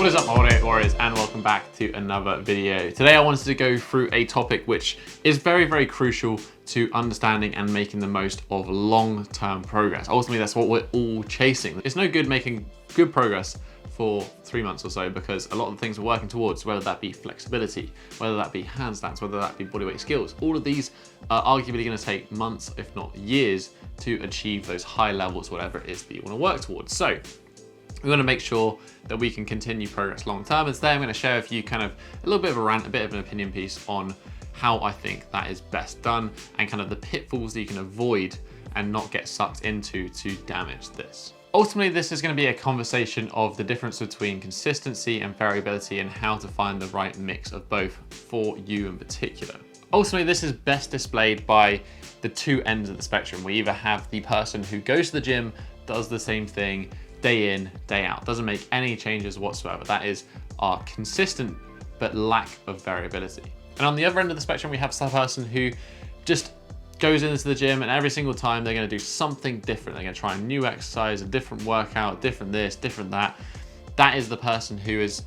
What is up, my warriors, and welcome back to another video. Today I wanted to go through a topic which is very, very crucial to understanding and making the most of long-term progress. Ultimately, that's what we're all chasing. It's no good making good progress for 3 months or so, because a lot of the things we're working towards, whether that be flexibility, whether that be handstands, whether that be bodyweight skills, all of these are arguably going to take months, if not years, to achieve those high levels, whatever it is that you want to work towards. So we want to make sure that we can continue progress long term. And today I'm going to share with you kind of a little bit of a rant, a bit of an opinion piece on how I think that is best done and kind of the pitfalls that you can avoid and not get sucked into to damage this. Ultimately, this is going to be a conversation of the difference between consistency and variability and how to find the right mix of both for you in particular. Ultimately, this is best displayed by the two ends of the spectrum. We either have the person who goes to the gym, does the same thing, day in, day out, doesn't make any changes whatsoever. That is our consistent but lack of variability. And on the other end of the spectrum, we have some person who just goes into the gym and every single time they're going to do something different. They're going to try a new exercise, a different workout, different this, different that. That is the person who is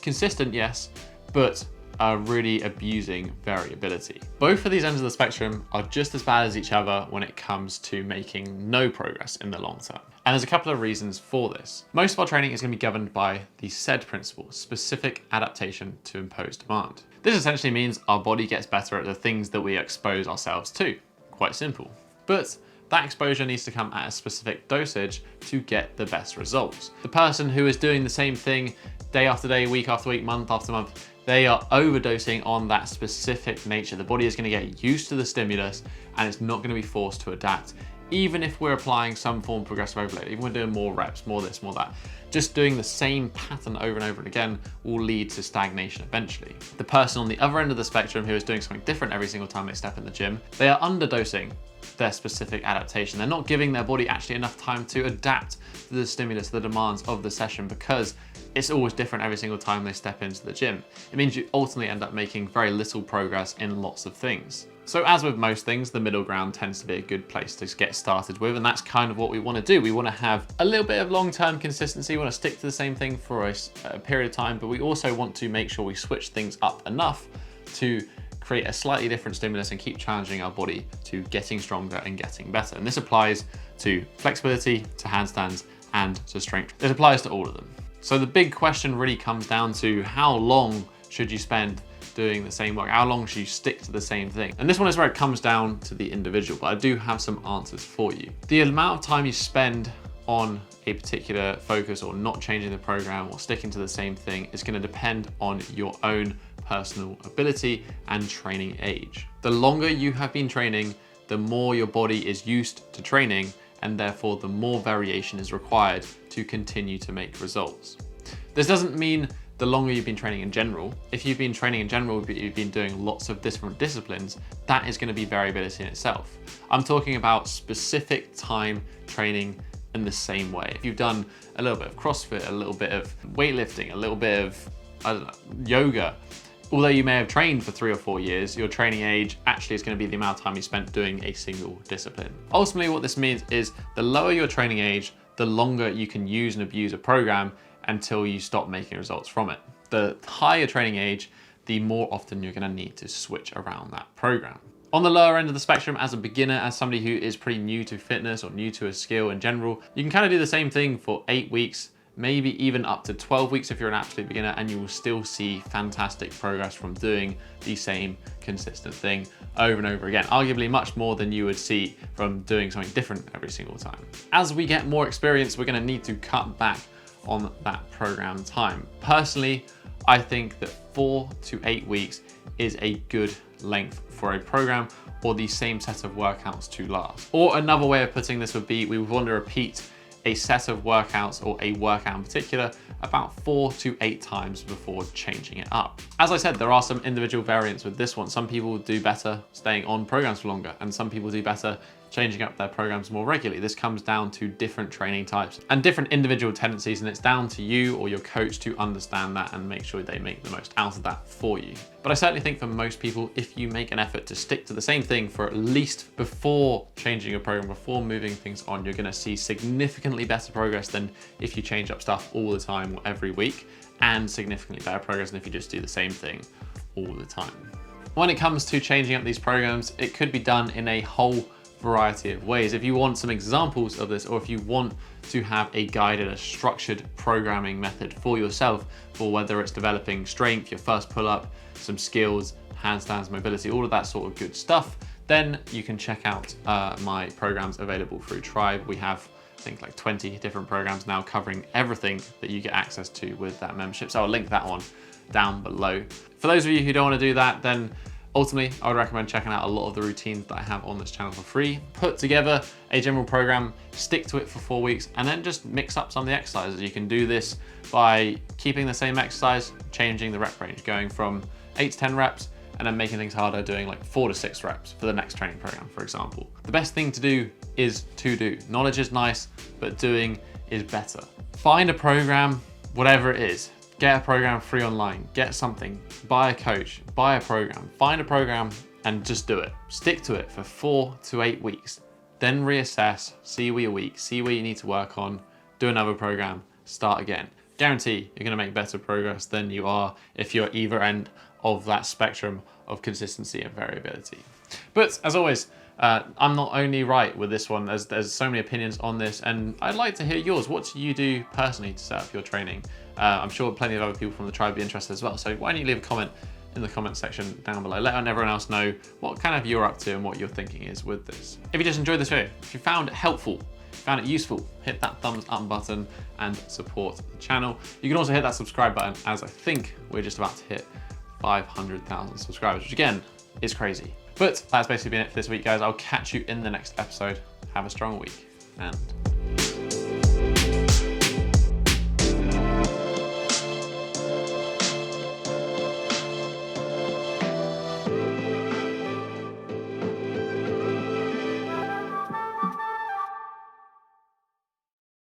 consistent, yes, but are really abusing variability. Both of these ends of the spectrum are just as bad as each other when it comes to making no progress in the long term. And there's a couple of reasons for this. Most of our training is going to be governed by the SAID principle, specific adaptation to imposed demand. This essentially means our body gets better at the things that we expose ourselves to. Quite simple. But that exposure needs to come at a specific dosage to get the best results. The person who is doing the same thing day after day, week after week, month after month, they are overdosing on that specific nature. The body is going to get used to the stimulus and it's not going to be forced to adapt. Even if we're applying some form of progressive overload, even we're doing more reps, more this, more that, just doing the same pattern over and over and again will lead to stagnation eventually. The person on the other end of the spectrum who is doing something different every single time they step in the gym, they are underdosing their specific adaptation. They're not giving their body actually enough time to adapt to the stimulus, the demands of the session, because it's always different every single time they step into the gym. It means you ultimately end up making very little progress in lots of things. So as with most things, the middle ground tends to be a good place to get started with, and that's kind of what we want to do. We want to have a little bit of long-term consistency, we want to stick to the same thing for a period of time, but we also want to make sure we switch things up enough to create a slightly different stimulus and keep challenging our body to getting stronger and getting better. And this applies to flexibility, to handstands, and to strength. It applies to all of them. So the big question really comes down to how long should you spend doing the same work? How long should you stick to the same thing? And this one is where it comes down to the individual, but I do have some answers for you. The amount of time you spend on a particular focus or not changing the program or sticking to the same thing is going to depend on your own personal ability and training age. The longer you have been training, the more your body is used to training, and therefore the more variation is required to continue to make results. This doesn't mean the longer you've been training in general. If you've been training in general, but you've been doing lots of different disciplines, that is going to be variability in itself. I'm talking about specific time training in the same way. If you've done a little bit of CrossFit, a little bit of weightlifting, a little bit of, I don't know, yoga, although you may have trained for 3 or 4 years, your training age actually is going to be the amount of time you spent doing a single discipline. Ultimately, what this means is the lower your training age, the longer you can use and abuse a program until you stop making results from it. The higher training age, the more often you're going to need to switch around that program. On the lower end of the spectrum, as a beginner, as somebody who is pretty new to fitness or new to a skill in general, you can kind of do the same thing for 8 weeks, maybe even up to 12 weeks if you're an absolute beginner, and you will still see fantastic progress from doing the same consistent thing over and over again, arguably much more than you would see from doing something different every single time. As we get more experience, we're going to need to cut back on that program time. Personally, I think that 4 to 8 weeks is a good length for a program or the same set of workouts to last. Or another way of putting this would be, we would want to repeat a set of workouts or a workout in particular about 4 to 8 times before changing it up. As I said, there are some individual variants with this one. Some people do better staying on programs for longer, and some people do better changing up their programs more regularly. This comes down to different training types and different individual tendencies, and it's down to you or your coach to understand that and make sure they make the most out of that for you. But I certainly think for most people, if you make an effort to stick to the same thing for at least before changing your program, before moving things on, you're gonna see significantly better progress than if you change up stuff all the time or every week, and significantly better progress than if you just do the same thing all the time. When it comes to changing up these programs, it could be done in a whole variety of ways. If you want some examples of this, or if you want to have a guided, a structured programming method for yourself, for whether it's developing strength, your first pull-up, some skills, handstands, mobility, all of that sort of good stuff, then you can check out my programs available through Tribe. We have, I think, like 20 different programs now covering everything that you get access to with that membership. So I'll link that one down below. For those of you who don't want to do that, then ultimately, I would recommend checking out a lot of the routines that I have on this channel for free. Put together a general program, stick to it for 4 weeks, and then just mix up some of the exercises. You can do this by keeping the same exercise, changing the rep range, going from 8 to 10 reps, and then making things harder, doing like 4 to 6 reps for the next training program, for example. The best thing to do is to do. Knowledge is nice, but doing is better. Find a program, whatever it is. Get a program free online, get something, buy a coach, buy a program, find a program and just do it. Stick to it for 4 to 8 weeks, then reassess, see where you're weak, see where you need to work on, do another program, start again. Guarantee you're gonna make better progress than you are if you're at either end of that spectrum of consistency and variability. But as always, I'm not only right with this one, there's so many opinions on this, and I'd like to hear yours. What do you do personally to set up your training? I'm sure plenty of other people from the tribe would be interested as well. So why don't you leave a comment in the comment section down below. Let everyone else know what kind of you're up to and what your thinking is with this. If you just enjoyed this video, if you found it helpful, found it useful, hit that thumbs up button and support the channel. You can also hit that subscribe button, as I think we're just about to hit 500,000 subscribers, which again is crazy. But that's basically been it for this week, guys. I'll catch you in the next episode. Have a strong week and